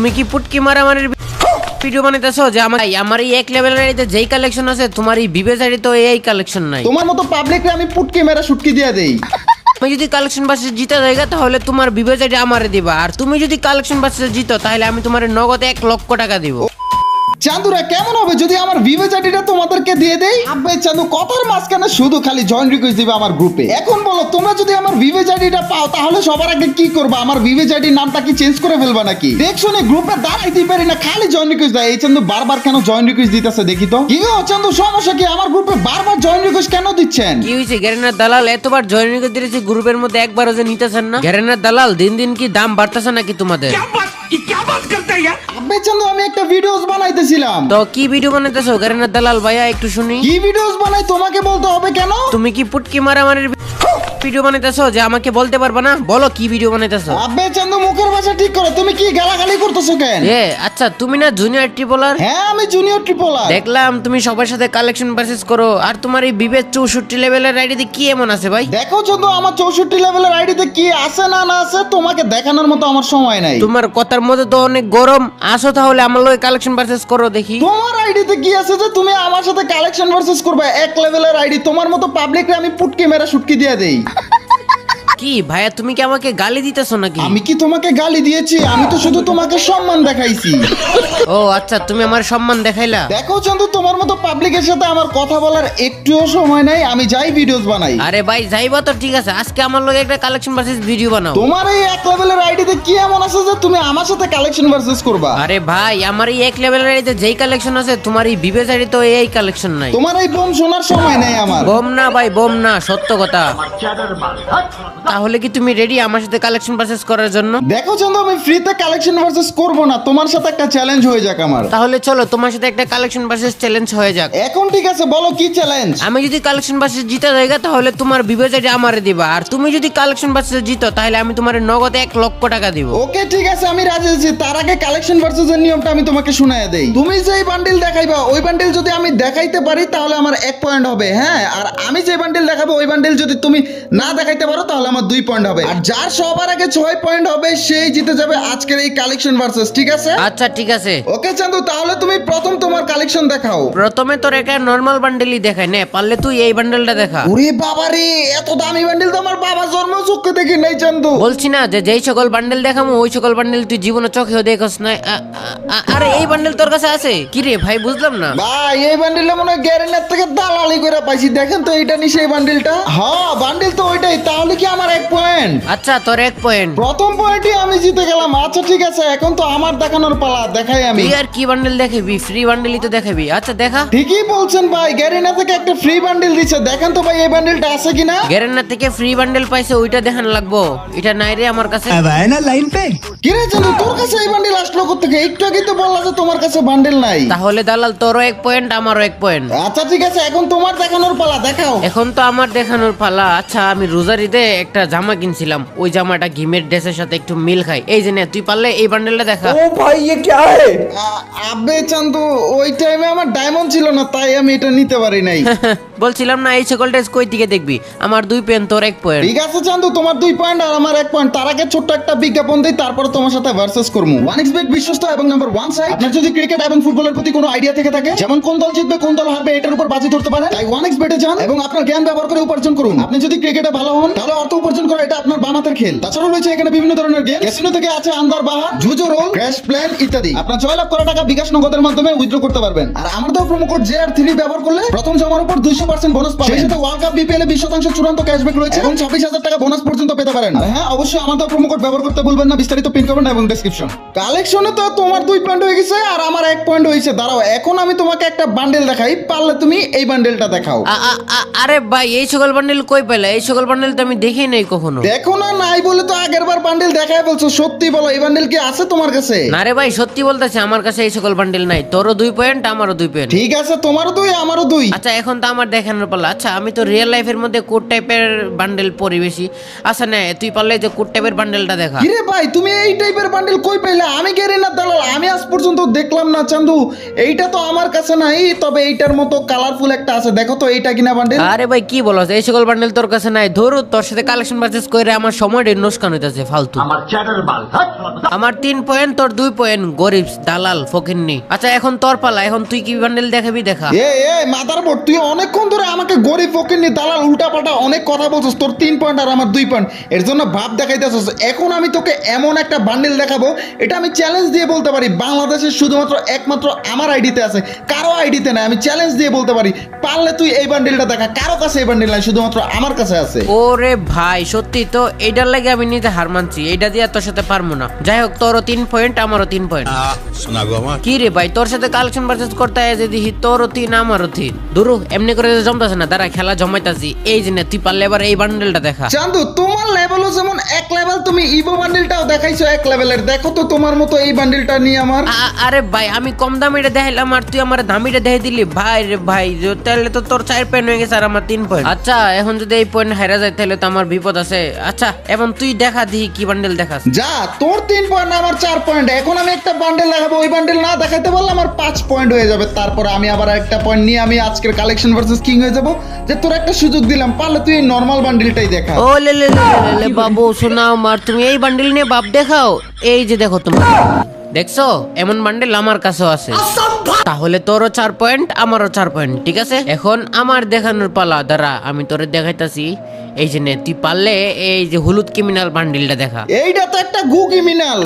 তুমি কি পুটকি মারামারির ভিডিও বানাইতেছো যে আমার এই এক লেভেলের আইডিতে যেই কালেকশন আছে তোমার এই বিবেজ আইডি তো এই কালেকশন নাই। তোমার মতো পাবলিকরে আমি পুটকি মেরা শুটকি দিয়া দেই। তুমি যদি কালেকশন বাসে জিতা জায়গা তাহলে তোমার বিবেজ আইডি আমারে দিবা, আর তুমি যদি কালেকশন বাসে জিতো তাহলে আমি তোমার নগদে 1 লক্ষ টাকা দিব। চান্দুরা কেমন হবে যদি আমার ভিভেজ আইডিটা তোমাদেরকে দিয়ে দেই? আবে চান্দু কথার মাঝখানে শুধু খালি জয়েন রিকোয়েস্ট দিবে আমার গ্রুপে। এখন বলো তোমরা যদি আমার ভিভেজ আইডিটা পাও তাহলে সবার আগে কি করবা? আমার ভিভেজ আইডির নামটা কি চেঞ্জ করে ফেলবা নাকি? দেখছনে গ্রুপে দাঁড়াইতে পারি না, খালি জয়েন রিকোয়েস্ট দেয়। এই চান্দু বারবার কেন জয়েন রিকোয়েস্ট দিতেছে দেখি তো। কি গো চান্দু সমস্যা কি? আমার গ্রুপে বারবার জয়েন রিকোয়েস্ট কেন দিচ্ছেন? কি হইছে গ্যারেনার দালাল এতবার জয়েন রিকোয়েস্ট দিয়েছি গ্রুপের মধ্যে একবারও যে নিতেছেন না? গ্যারেনার দালাল দিন দিন কি দাম বাড়তেছে নাকি তোমাদের? আবে চান্দু আমি একটা ভিডিওস বানাইতেছিলাম। তো কি ভিডিও বানাইতেছো গ্যারেনার দালাল ভাইয়া একটু শুনি। কি ভিডিওস বানাই তোমাকে বলতে হবে কেন? তুমি কি পুটকি মারামারির ভিডিও বানাইতেছো যে আমাকে বলতে পারবা না? বলো কি ভিডিও বানাইতেছো? আবে চান্দু মুখের ভাষা ঠিক করো, তুমি কি গালাগালি করতেছো কেন? আচ্ছা তুমি না জুনিয়র ট্রিপলার? হ্যাঁ আমি জুনিয়র ট্রিপলার। দেখলাম তুমি সবার সাথে কালেকশন পারচেজ করো, আর তোমার এই বিবেক 64 লেভেলের আইডিতে কি এমন আছে ভাই? দেখো চান্দু আমার 64 লেভেলের আইডিতে কি আছে না না আছে তোমাকে দেখানোর মতো আমার সময় নাই। তোমার কথার মধ্যে তো অনেক গরম। আসো তাহলে আমার লগে কালেকশন পারচেজ করো দেখি। তোমার আইডিতে কি আছে যে তুমি আমার সাথে কালেকশন ভার্সেস করবে? 1 লেভেলের আইডি, তোমার মতো পাবলিকরে আমি পুটকি মেরা শুটকি দিয়ে দেই। কি ভাইয়া তুমি কি আমাকে গালি দিতেছো নাকি? আমি কি তোমাকে গালি দিয়েছি? আমি তো শুধু তোমাকে সম্মান দেখাইছি। ও আচ্ছা তুমি আমার সম্মান দেখাইলা। দেখো চান্দু তোমার মতো পাবলিকের সাথে আমার কথা বলার একটুও সময় নাই, আমি যাই ভিডিওস বানাই। আরে ভাই যাইবা তো ঠিক আছে, আজকে আমার লগে একটা কালেকশন ভার্সেস ভিডিও বানাও। তোমার এই 1 লেভেলের আইডিতে কি এমন আছে যে তুমি আমার সাথে কালেকশন ভার্সেস করবা? আরে ভাই আমার এই 1 লেভেলের আইডিতে যেই কালেকশন আছে তোমার এই বিবেজ আইডি তো এই কালেকশন নাই। তোমার এই বোম শোনার সময় নাই আমার। বোম না ভাই বোম না, সত্য কথা। তাহলে কি তুমি রেডি আমার সাথে কালেকশন পারচেজ করার জন্য? দেখো চান্দু আমি ফ্রিতে কালেকশন ভার্সেস করব না, তোমার সাথে একটা চ্যালেঞ্জ হয়ে যাক আমার। তাহলে চলো তোমার সাথে একটা কালেকশন পারচেজ চ্যালেঞ্জ হয়ে যাক। এখন ঠিক আছে বলো কি চ্যালেঞ্জ? আমি যদি কালেকশন পারচেজ জিতা জায়গা তাহলে তোমার বিবেজ আইডি আমারে দিবা, আর তুমি যদি কালেকশন পারচেজ জিতো তাহলে আমি তোমার নগদে 1 লক্ষ টাকা দিব। ওকে ঠিক আছে আমি রাজি আছি। তার আগে কালেকশন ভার্সেস এর নিয়মটা আমি তোমাকে শুনাইয়া দেই। তুমি যেই বান্ডিল দেখাইবা ওই বান্ডিল যদি আমি দেখাইতে পারি তাহলে আমার 1 পয়েন্ট হবে, হ্যাঁ। আর আমি যে বান্ডিল দেখাবো ওই বান্ডিল যদি তুমি না দেখাইতে পারো তাহলে আমার 2 পয়েন্ট হবে। আর যার সবার আগে 6 পয়েন্ট হবে সেই জিতে যাবে আজকের এই কালেকশন ভার্সেস, ঠিক আছে? আচ্ছা ঠিক আছে। ওকে চান্দু তাহলে তুমি প্রথম তোমার কালেকশন দেখাও। প্রথমে তোর একটা নরমাল বান্ডেলই দেখাই নে, পারলে তুই এই বান্ডেলটা দেখা। ওরে বাবা রে, এত দামি বান্ডিল তো আমার বাবা জন্ম চোখে দেখি নাই চান্দু। বলছি না যে যেই সকল বান্ডেল দেখামো ওই সকল বান্ডেল তুই জীবনে চোখেও দেখছ না। আরে এই বান্ডেল তোর কাছে আছে কি রে ভাই? বুঝলাম না ভাই এই বান্ডিলটা মনে হয় গ্যারেন্টার থেকে দালালি করে পাইছি। দেখেন তো এইটা নি সেই বান্ডিলটা? হ্যাঁ বান্ডিল তো ওইটাই। তাহলে কি আমার 1 পয়েন্ট? আচ্ছা তোর 1 পয়েন্ট। প্রথম পয়েন্টই আমি জিতে গেলাম। আচ্ছা ঠিক আছে এখন তো আমার দেখানোর পালা, দেখাই আমি। তুই আর কি বান্ডেল দেখাবি? ফ্রি বান্ডেলই তো দেখাবি। আচ্ছা দেখা। ঠিকই বলছেন ভাই, গ্যারেনা থেকে একটা ফ্রি বান্ডিল দিচ্ছে। দেখেন তো ভাই এই বান্ডিলটা আছে কিনা। গ্যারেনা থেকে ফ্রি বান্ডেল পাইছে ওইটা দেখান লাগবো, এটা নাই রে আমার কাছে। अब है ना लाइन पे। কি রে চান্দু তোর কাছে এই বান্ডিল আসলো কোত্থেকে? একটু আগে তো বললা যে তোমার কাছে বান্ডিল নাই। তাহলে দালাল তোরও 1 পয়েন্ট আমারও 1 পয়েন্ট। আচ্ছা ঠিক আছে এখন তোমার দেখানোর পালা, দেখাও। এখন তো আমার দেখানোর পালা। আচ্ছা আমি রোজার ঈদে একটা জামা কিনছিলাম, ওই জামাটা ঘিমের ড্রেসের সাথে একটু মিল খাই। এই যে নে তুই পারলে এই বান্ডেলটা দেখা। ओ भाई ये क्या है? আবে চান্দু ওই টাইমে আমার ডায়মন্ড ছিল না তাই আমি এটা নিতে পারি নাই। বলছিলাম না এই সকল ড্রেস কই দিকে দেখবি? আমার 2 পয়েন্ট তোর 1 পয়েন্ট। ঠিক আছে চান্দু তোমার 2 পয়েন্ট আর আমার 1 পয়েন্ট। তার আগে ছোট্ট একটা বিজ্ঞাপন দেই, তারপর তোমার সাথে ভার্সেস করবো। 1xBet বিশ্বস্ত এবং নাম্বার 1 সাইট। আপনার যদি ক্রিকেট এবং ফুটবলের প্রতি কোনো আইডিয়া থেকে থাকে, যেমন কোন দল জিতবে কোন দল হারবে এটার উপর বাজি ধরতে পারেন, তাই 1xBet এ যান এবং আপনার জ্ঞান ব্যবহার করে উপার্জন করুন। আপনি যদি ক্রিকেটে ভালো হন তাহলে অর্থ উপার্জন করা এটা আপনার বামাতের খেল। তাছাড়া রয়েছে এখানে বিভিন্ন ধরনের গেম। ক্যাসিনো থেকে আছে আন্দার বাহার, জুজো রোল, ক্র্যাশ প্ল্যান ইত্যাদি। আপনার জয়লাভ করা টাকা বিকাশ নগদের মাধ্যমে উইথড্র করতে পারবেন। আর আমার দেওয়া প্রোমো কোড JR3 ব্যবহার করলে প্রথম জমার উপর 200% বোনাস পাবেন। সেই সাথে ওয়ার্ল্ড কাপ বিপিএল এ 20% চূড়ান্ত ক্যাশব্যাক রয়েছে এবং 26,000 টাকা বোনাস পর্যন্ত পেতে পারেন। আর হ্যাঁ অবশ্যই আমার দেওয়া প্রোমো কোড ব্যবহার করতে ভুলবেন না। বিস্তারিত পিন কমেন্ট এবং ডেসক্রিপশন। কালেকশনে তো তোমার 2 পয়েন্ট হয়ে গেছে আর আমার 1 পয়েন্ট হয়েছে। দাঁড়াও এখন আমি তোমাকে একটা বান্ডেল দেখাই, পারলে তুমি এই বান্ডেলটা দেখাও। আরে ভাই এই সকল বান্ডেল কই পেলে? এই সকল বান্ডেল তো আমি দেখি নাই কখনো। দেখো না নাই বলে তো আগের বার বান্ডেল দেখাই বলছো। সত্যি বলো এই বান্ডেল কি আছে তোমার কাছে? না রে ভাই সত্যি বলতেছি আমার কাছে এই সকল বান্ডেল নাই। তোরও 2 পয়েন্ট আমারও 2 পয়েন্ট। ঠিক আছে তোমারও 2 আমারও 2। আচ্ছা এখন তো আমার দেখানোর পালা। আচ্ছা আমি তো রিয়েল লাইফের মধ্যে কোড টাইপের বান্ডেল পরি বেশি। আচ্ছা না তুই পারলে যে কোড টাইপের বান্ডেলটা দেখা। কিরে ভাই তুমি এই টাইপের বান্ডেল কই পাইলে? আমি গেরিনার দালাল, আমি আজ পর্যন্ত দেখলাম না চান্দু। এইটা তো আমার কাছে নাই, তবে এইটার মতো কালারফুল একটা আছে, দেখো তো এইটা কিনা বান্ডেল। আরে ভাই কি বলছ, এই সকল বান্ডেল তোর কাছে নাই? ধরু তোর সাথে কালেকশন পারচেজ করে আমার সময়টা নষ্ট হইতাছে ফালতু। আমার 3 পয়েন্ট তোর 2 পয়েন্ট, গরিব দালাল ফকিন্নি। আচ্ছা এখন তোর পালা, এখন তুই কি বান্ডেল দেখাবি দেখা। এ মাদারবোর্ড, তুই অনেকক্ষণ ধরে আমাকে গরিব ফকিন্নি দালাল উল্টাপাল্টা অনেক কথা বলছিস। তোর 3 পয়েন্ট আর আমার 2 পয়েন্ট, এর জন্য ভাব দেখাইতেছিস। এখন আমি তোকে এমন একটা বান্ডেল দেখাবো, এটা আমি চ্যালেঞ্জ দিয়ে বলতে পারি বাংলাদেশের শুধুমাত্র একমাত্র আমার আইডিতে আছে, কারো আইডিতে নাই। আমি চ্যালেঞ্জ দিয়ে বলতে পারি, পারলে তুই এই বান্ডেলটা দেখা। কারো কাছে এই বান্ডেল নাই, শুধুমাত্র আমার কাছে আছে। ওরে ভাই সত্যি তো, এইটার লাগে আমি নিজে হার মানছি, এইটা দিয়ে তোর সাথে পারবো না। যাই হোক তোরও 3 পয়েন্ট আমারও 3 পয়েন্ট। কি রে ভাই তোর সাথে কালেকশন পারচেজ করতে হয় যে দেখি তোরও 3 আমারও 3। দুরু এমনি করে জমতাছে না, দাঁড়া খেলা জমাইতাছি। এই যে না তুই পারলে এবার এই বান্ডেলটা দেখা। চান্দু তোমার লেভেলও যেমন এক লেভেল, তুমি ইভো বান্ডেলটাও দেখাইছো এক লেভেলের। দেখো তো তোমার মতো এই বান্ডেলটা নিয়ে আমার। আরে ভাই আমি কম দামিটা দেখাইলাম আর তুই আমার দামিটা দেখাই দিলি। ভাই রে ভাই তাহলে তো তোর 4 পয়েন্ট হয়ে গেছে আর আমার 3 পয়েন্ট। আচ্ছা এখন যদি এই পয়েন্ট হারা যায় তাহলে তো আমার বিপদ আছে। আচ্ছা এখন তুই দেখা দিই কি বান্ডেল দেখাস। যা, তোর 3 পয়েন্ট আমার 4 পয়েন্ট। এখন আমি একটা বান্ডেল লাগাবো, ওই বান্ডেল না দেখাইতে পারলে আমার 5 পয়েন্ট হয়ে যাবে। তারপর আমি আবার একটা পয়েন্ট নিয়ে আমি আজকের কালেকশন ভার্সেস কিং হয়ে যাব। যে তোর একটা সুযোগ দিলাম, পারলে তুই এই নরমাল বান্ডেলটাই দেখা। ও লে লে লে লে লে, বাবু শোনাও মার, তুমি এই বান্ডেল নিয়ে বাপ দেখাও। এই যে দেখো তোমার, দেখছো এমন বান্ডেল আমার কাছেও আছে। তাহলে তোরও 4 পয়েন্ট আমারও 4 পয়েন্ট, ঠিক আছে। এখন আমার দেখানোর পালা, দাঁড়া আমি তোরে দেখাইতাছি। এই যে নে তুই পারলে এই যে হলুদ ক্রিমিনাল বান্ডেলটা দেখা। এইটা তো একটা গু ক্রিমিনাল।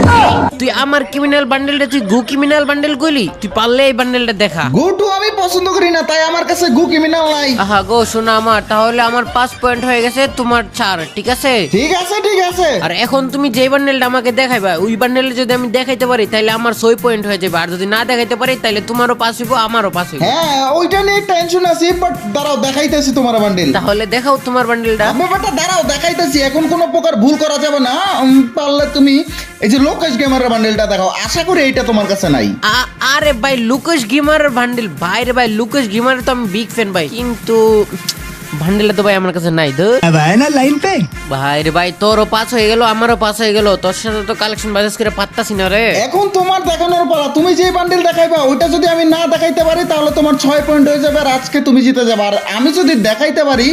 তুই আমার ক্রিমিনাল বান্ডেলটা তুই গু ক্রিমিনাল বান্ডেল কইলি, তুই পারলে এই বান্ডেলটা দেখা। গুটু আমি পছন্দ করি না, তাই আমার কাছে গু ক্রিমিনাল নাই। আহা গো শোনা আমার, তাহলে আমার 5 পয়েন্ট হয়ে গেছে, তোমার 4, ঠিক আছে। ঠিক আছে ঠিক আছে। আর এখন তুমি যে বান্ডেলটা আমাকে দেখাইবা, ওই বান্ডেলটা যদি আমি দেখাইতে পারি তাহলে আমার 6 পয়েন্ট হয়ে যাবে। আর যদি না দেখাইতে পারি তাহলে তোমারও 5 হইব আমারও 5 হইব। হ্যাঁ ওইটা নিয়ে টেনশন আছে, বাট দাঁড়াও দেখাইতেছি তোমার বান্ডেল। তাহলে দেখাও তোমার বান্ডেলটা। ব্যাপারটা দাঁড়াও দেখাইতেছি, এখন কোনো প্রকার ভুল করা যাবে না। পারলে তুমি এই যে লোকেশ গেমারের বান্ডেলটা দেখাও, আশা করি এইটা তোমার কাছে নাই। আরে ভাই লুকেশ গেমারের বান্ডেল, ভাই রে ভাই লুকেশ গেমারের তো আমি বিগ ফ্যান ভাই, কিন্তু বান্ডেলটা তো ভাই আমার কাছে নাই। अब आए ना लाइन पे। ভাই রে ভাই তোরও 5 হয়ে গেল আমারও 5 হয়ে গেল, তোর সাথে তো কালেকশন বাজাজ করে পাত্তাছি না রে। এখন তোমার দেখানোর পালা, তুমি যে বান্ডেল দেখাইবা ওইটা যদি আমি না দেখাইতে পারি তাহলে তোমার 6 পয়েন্ট হয়ে যাবে আর আজকে তুমি জিতে যাবে। আর আমি যদি দেখাইতে পারি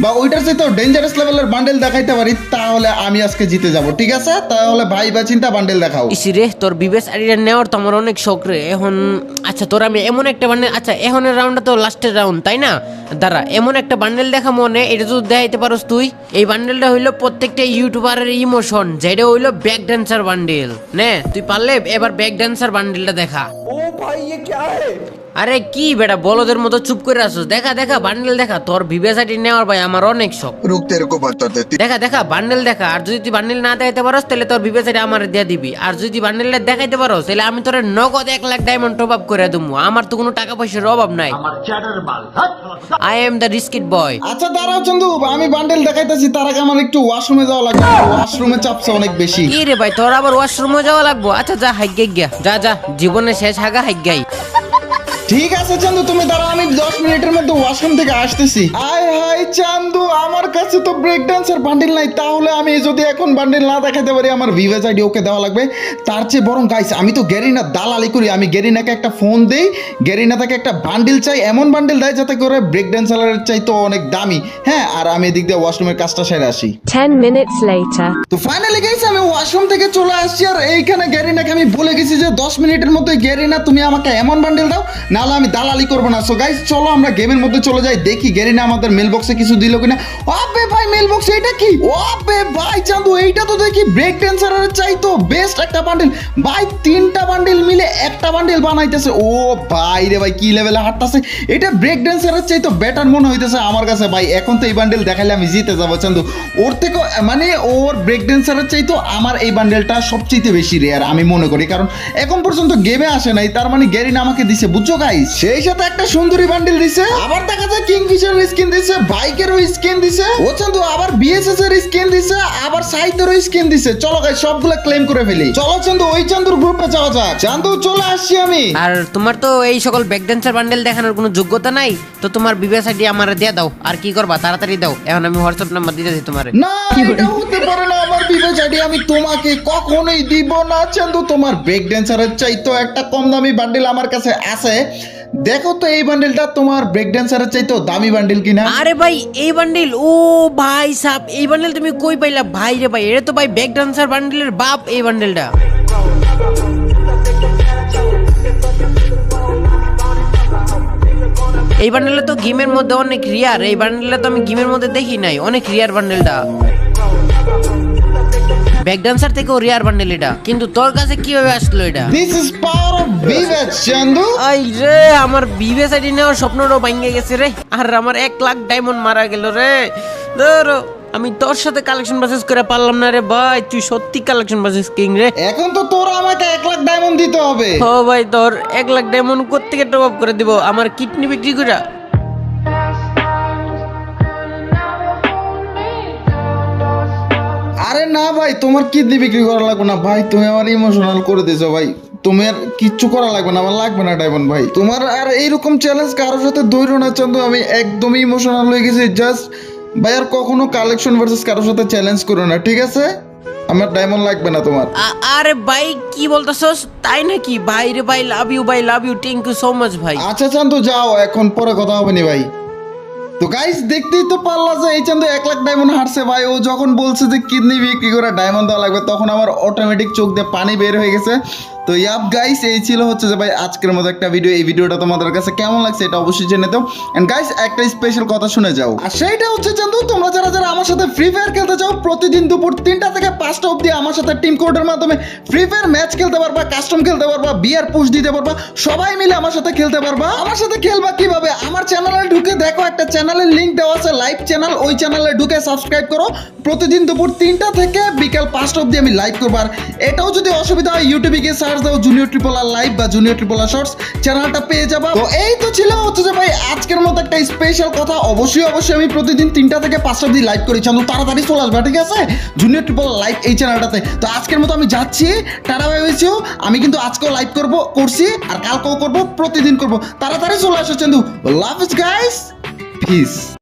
বা ওইটার চাইতে ডেঞ্জারাস লেভেলের বান্ডেল দেখাইতে পারি তাহলে আমি আজকে জিতে যাব, ঠিক আছে। তাহলে ভাই বা চিন্তা বান্ডেল দেখাও। ইসি রে তোর বিবেস আইডিয়া নেওয়ার তো আমার অনেক শখ রে এখন। আচ্ছা তোর আমি এমন একটা বান্ডেল, আচ্ছা এখনের রাউন্ডটা তো লাস্টের রাউন্ড তাই না, দাঁড়া এমন একটা বান্ডেল দেখা মনে, এটা যদি দেখাইতে পারোস তুই। এই বান্ডেলটা হইলো প্রত্যেকটা ইউটিউবারের ইমোশন, যেটা হইলো ব্যাক ড্যান্সার বান্ডেল। নে তুই পারলে এবার ব্যাক ড্যান্সার বান্ডেলটা দেখা। ओ भाई ये क्या है? আরে কি বেটা বলদের মতো চুপ করে আসছিস, দেখা দেখা বান্ডেল দেখা। তোর বিবেসাইটি নেওয়ার ভাই আমার অনেক শখ। रुक तेरे को बताते দেখা দেখা বান্ডেল দেখা। আর যদি তুই বান্ডেল না দেখাইতে পারোস তাহলে তোর বিবেসাইটি আমার দিয়ে দিবি। আর যদি বান্ডেলটা দেখাইতে পারোস তাহলে আমি তোর নগদ 1 লাখ ডায়মন্ড টপ আপ করে দেবো। আমার তো কোনো টাকা পয়সার অভাব নাই। আই এম দ্য রিস্কিট বয়। আচ্ছা দাঁড়াও চন্দু, আমি বান্ডেল দেখাইতেছি, তার আগে আমার একটু ওয়াশরুমে যাওয়া লাগবে। ওয়াশরুমে চাপছে অনেক বেশি। কি রে ভাই তোর আবার ওয়াশরুমে যাওয়া লাগবো? আচ্ছা যা হাইগে গিয়া, যা যা জীবনে শেষ হাগা হাইগাই। ঠিক আছে চান্দু তুমি দাঁড়াও, আমি 10 মিনিটের মধ্যে ওয়াশরুম থেকে আসতেছি। আয় হাই চান্দু, আমার কাছে তো ব্রেক ডান্সার বান্ডেল নাই। তাহলে আমি যদি এখন বান্ডেল না দেখাতে পারি আমার ভিভেজ আইডি ওকে দেওয়া লাগবে। তার চেয়ে বরং গাইস আমি তো গেরিনা দালালি করি, আমি গেরিনাকে একটা ফোন দেই, গেরিনা থেকে একটা বান্ডেল চাই, এমন বান্ডেল দেয় যাতে করে ব্রেক ডান্সারের চাই তো অনেক দামি। হ্যাঁ আর আমি এদিক দিয়ে ওয়াশরুমের কাজটা সেরে আসি। 10 minutes later. তো ফাইনালি গাইস আমি ওয়াশরুম থেকে চলে আসছি। আর এইখানে গেরিনাকে আমি বলে গেছি যে 10 মিনিটের মধ্যে গেরিনা তুমি আমাকে এমন বান্ডেল দাও, নাহলে আমি দালালি করবো না। সো গাইস চলো আমরা গেমের মধ্যে চলে যাই, দেখি গেরিনা আমাদের মেল বক্সে কিছু দিল কিনা। ওবে ভাই মেল বক্সে এটা কি? ওবে ভাই চান্দু এইটা তো দেখি ব্রেক ড্যান্সারের চাই তো বেস্ট একটা বান্ডেল। ভাই 3টা বান্ডেল মিলে একটা বান্ডেল বানাইতেছে। ও ভাই রে ভাই কি লেভেলে হাঁটতেছে, এটা ব্রেক ড্যান্সারের চাই তো বেটার মনে হইতেছে আমার কাছে। ভাই এখন তো এই বান্ডেল দেখাইলে আমি জিতে যাবো চান্দু। ওর থেকে মানে ওর ব্রেক ড্যান্সারের চাই তো আমার এই বান্ডেলটা সবচেয়ে বেশি রেয়ার আমি মনে করি, কারণ এখন পর্যন্ত গেমে আসে নাই। তার মানে গেরিনা আমাকে দিছে, বুঝছো গাই। গাইস সেই সাথে একটা সুন্দরী বান্ডিল দিছে, আবার দেখা যায় কিংফিশার স্কিন দিছে, বাইকেরও স্কিন দিছে, ও চান্দু আবার বিএসএস এর স্কিন দিছে, আবার সাইতেরও স্কিন দিছে। চলো গাইস সবগুলা ক্লেম করে ফেলি। চলো চান্দু ওই চান্দুর গ্রুপে যাওয়া যাক। চান্দু চলে আসছি আমি। আর তোমার তো এই সকল ব্যাক ড্যান্সার বান্ডেল দেখানোর কোনো যোগ্যতা নাই, তো তোমার বিবেস আইডি আমারে দিয়ে দাও। আর কি করবা তাড়াতাড়ি দাও, এখন আমি হোয়াটসঅ্যাপ নাম্বার দিতেছি তোমারে। না এটা হতে পারে না, আমার বিবেচ আইডি আমি তোমাকে কখনোই দিব না চান্দু। তোমার ব্রেক ড্যান্সারের চাইতো একটা কম দামি বান্ডিল আমার কাছে আছে, দেখো তো এই বান্ডিলটা তোমার ব্রেক ড্যান্সারের চাইতো দামি বান্ডিল কিনা। আরে ভাই এই বান্ডিল, ও ভাই সাব এই বান্ডিল তুমি কই পাইলা ভাই রে ভাই? এটা তো ভাই ব্যাক ড্যান্সার বান্ডিলের বাপ এই বান্ডিলটা। এই বান্ডেলটা তো গেমের মধ্যে অনেক রিয়ার, এই বান্ডেলটা তো আমি গেমের মধ্যে দেখি নাই, অনেক রিয়ার বান্ডেলটা। ব্যাক ডান্সার থেকেও রিয়ার বান্ডেল এটা, কিন্তু তোর কাছে কিভাবে আসলো এটা? দিস ইজ পাওয়ার অফ বিবেচ চান্দু। আই রে আমার বিবেস আইডি নেওয়ার স্বপ্নটাও ভাঙে গেছে রে, আর আমার 1 লাখ ডায়মন্ড মারা গেল রে। ধরো আমি তোর সাথে কালেকশন বাসেস করে পারলাম না রে ভাই, তুই সত্যি কালেকশন বাসেস কিং রে। এখন তো তোর আমাকে 1 লাখ ডায়মন্ড দিতে হবে। ও ভাই তোর 1 লাখ ডায়মন্ড কোত্থেকে টপ আপ করে দিব? আমার কিডনি বিক্রি করে? আরে না ভাই তোমার কিডনি বিক্রি করা লাগবে না ভাই, তুমি আমার ইমোশনাল করে দিছো ভাই, তুমি আর কিচ্ছু করা লাগবে না, আমার লাগবে না ডায়মন্ড ভাই। তোমার আর এইরকম চ্যালেঞ্জ কারোর সাথে দৌড়ো না চান্দু, আমি একদমই ইমোশনাল হয়ে গেছি। জাস্ট ভাই আর কখনো কালেকশন ভার্সেস কারোর সাথে চ্যালেঞ্জ করো না, ঠিক আছে? আমার ডায়মন্ড লাগবে না তোমার। আরে ভাই কি বলতেছস, তাই নাকি? ভাই রে ভাই লাভ ইউ ভাই, love you, thank you so much ভাই। আচ্ছা চান্দু যাও, এখন পরে কথা হবে নি ভাই। তো গাইস দেখতেই তো পারলা যে এই চান্দু 1 লাখ ডায়মন্ড হারছে ভাই। ও যখন বলছে যে কিডনি বিক্রি করে ডায়মন্ড দেওয়া লাগবে, তখন আমার অটোমেটিক চোখ দিয়ে পানি বের হয়ে গেছে। তো ইয়াপ গাইস এই ছিল হচ্ছে যে ভাই আজকের মতো একটা ভিডিও। এই ভিডিওটা তোমাদের কাছে কেমন লাগছে এটা অবশ্যই জেনে দাও। এন্ড গাইস একটা স্পেশাল কথা শুনে যাও, আর সেইটা হচ্ছে চান্দু তোমরা যারা যারা আমার সাথে ফ্রি ফায়ার খেলতে চাও, প্রতিদিন দুপুর 3টা থেকে 5টা অবধি আমার সাথে টিম কোডের মাধ্যমে ফ্রি ফায়ার ম্যাচ খেলতে পারবা, কাস্টম খেলতে পারবা, বিয়ার পুশ দিতে পারবা, সবাই মিলে আমার সাথে খেলতে পারবা। আমার সাথে খেলবা কিভাবে? আমার চ্যানেলে ঢুকে দেখো, একটা চ্যানেলের লিংক দেওয়া আছে, লাইভ চ্যানেল। ওই চ্যানেলে ঢুকে সাবস্ক্রাইব করো। প্রতিদিন দুপুর 3টা থেকে বিকাল 5টা অবধি আমি লাইভ করবো। আর এটাও যদি অসুবিধা হয় ইউটিউবে গিয়ে সার্চ দাও জুনিয়র ট্রিপল আর লাইভ বা জুনিয়র ট্রিপল আর শর্টস, চ্যানেলটা পেয়ে যাবা। তো এই তো ছিল হচ্ছে যে ভাই আজকের মতো একটা স্পেশাল কথা। অবশ্যই আমি প্রতিদিন 3টা থেকে 5টা অবধি লাইভ করি, চান্দু তাড়াতাড়ি চলে আসবে, ঠিক আছে? জুনিয়র ট্রিপল লাইভ এই চ্যানেলটাতে। তো আজকের মতো আমি যাচ্ছি, টাটা বাই বাই। আমি কিন্তু আজকেও লাইভ করছি, আর কালকেও করবো, প্রতিদিন করবো। তাড়াতাড়ি চলে আসো Chandu. Love is guys, piece.